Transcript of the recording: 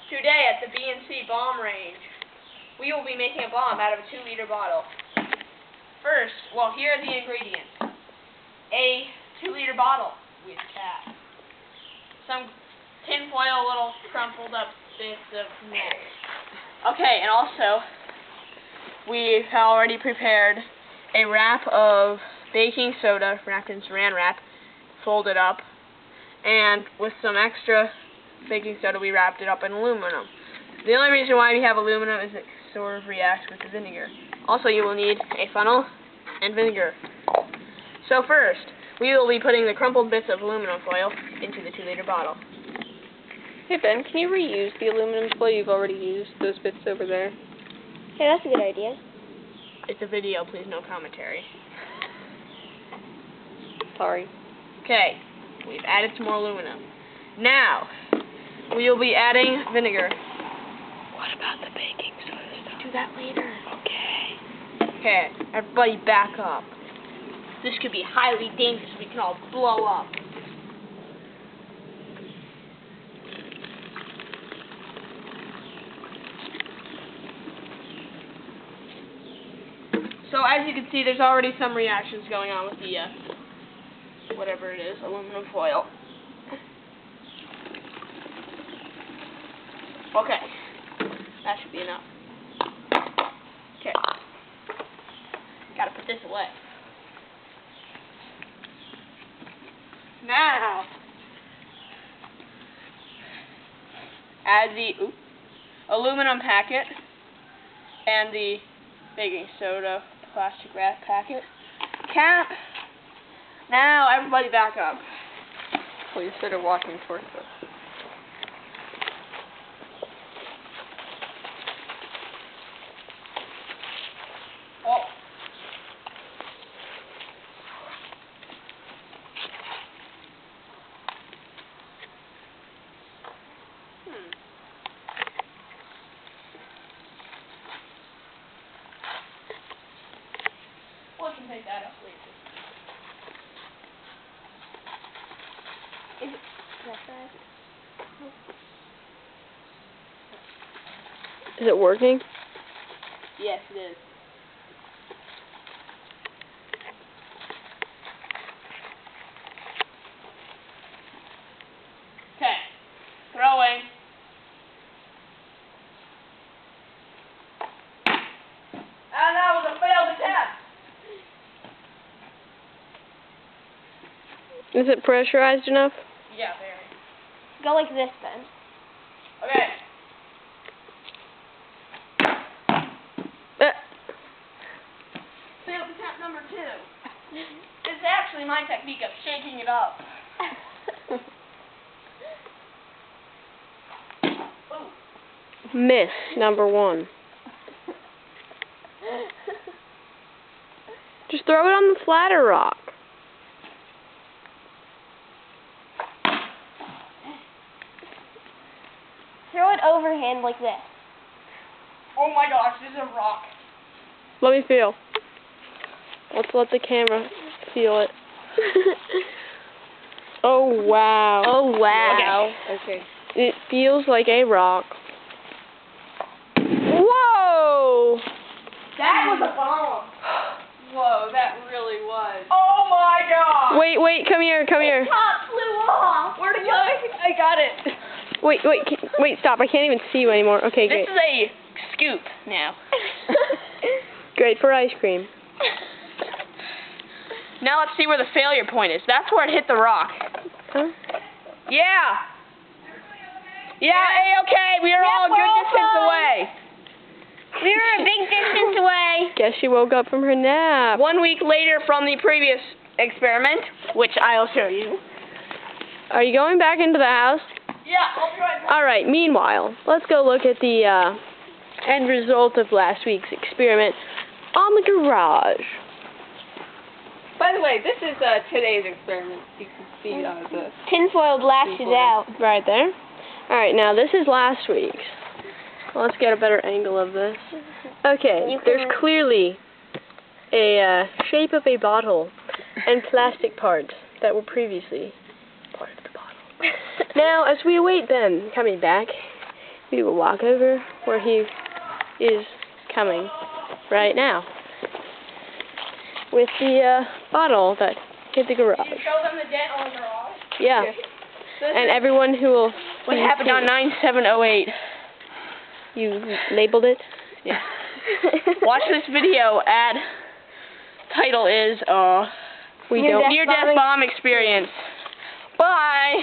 Today at the B&C bomb range, we will be making a bomb out of a 2-liter bottle. First, well, here are the ingredients. A 2-liter bottle with cap. Some tinfoil little crumpled up bits of net. Okay, and also, we've already prepared a wrap of baking soda wrapped in saran wrap, folded up, and with some extra baking soda we wrapped it up in aluminum. The only reason why we have aluminum is it sort of reacts with the vinegar. Also, you will need a funnel and vinegar. So first, we will be putting the crumpled bits of aluminum foil into the 2-liter bottle. Hey Ben, can you reuse the aluminum foil you've already used, those bits over there? Hey, that's a good idea. It's a video, please no commentary. Sorry. Okay, we've added some more aluminum. Now, we will be adding vinegar. What about the baking soda stuff? Do that later. Okay. Okay, everybody back up. This could be highly dangerous. We can all blow up. So as you can see, there's already some reactions going on with the, whatever it is, aluminum foil. Okay, that should be enough. Okay, gotta put this away. Now, add the aluminum packet and the baking soda plastic wrap packet. Cap. Now, everybody back up. Please started walking towards us. Oh. We can take that up later. Is it that bad? Is it working? Yes, it is. Okay. Throwing. And that was a failed attempt. Is it pressurized enough? Yeah, very. Go like this then. Okay. Failed attempt number 2. This is actually my technique of shaking it up. Miss number 1. Just throw it on the flatter rock. Throw it overhand like this. Oh my gosh, this is a rock. Let me feel. Let's let the camera feel it. Oh wow. Oh wow. Okay. It feels like a rock. Whoa! That was a bomb. Whoa, that really was. Oh my god. Wait, come here. Top flew off. Where'd it go? I got it. Wait, stop. I can't even see you anymore. Okay, This great. is a scoop now. Great for ice cream. Now let's see where the failure point is. That's where it hit the rock. Huh? Yeah. Yeah, A-okay. We are all a good distance away. We were a big distance away. Guess she woke up from her nap. 1 week later from the previous experiment, which I'll show you. Are you going back into the house? Yeah, I'll be right back. Alright, meanwhile, let's go look at the end result of last week's experiment on the garage. By the way, this is today's experiment. You can see the Tinfoil blasted out. Right there. Alright, now this is last week's. Let's get a better angle of this. Okay, there's clearly a shape of a bottle and plastic parts that were previously part of the bottle. Now, as we await them coming back, We will walk over where he is coming right now with the bottle that hit the garage. Did you show them the dent on the garage? Yeah. And everyone who will... What happened on 9708? You labeled it? Yeah. Watch this video. Title is We don't... Near-Death Bomb Experience. Bye!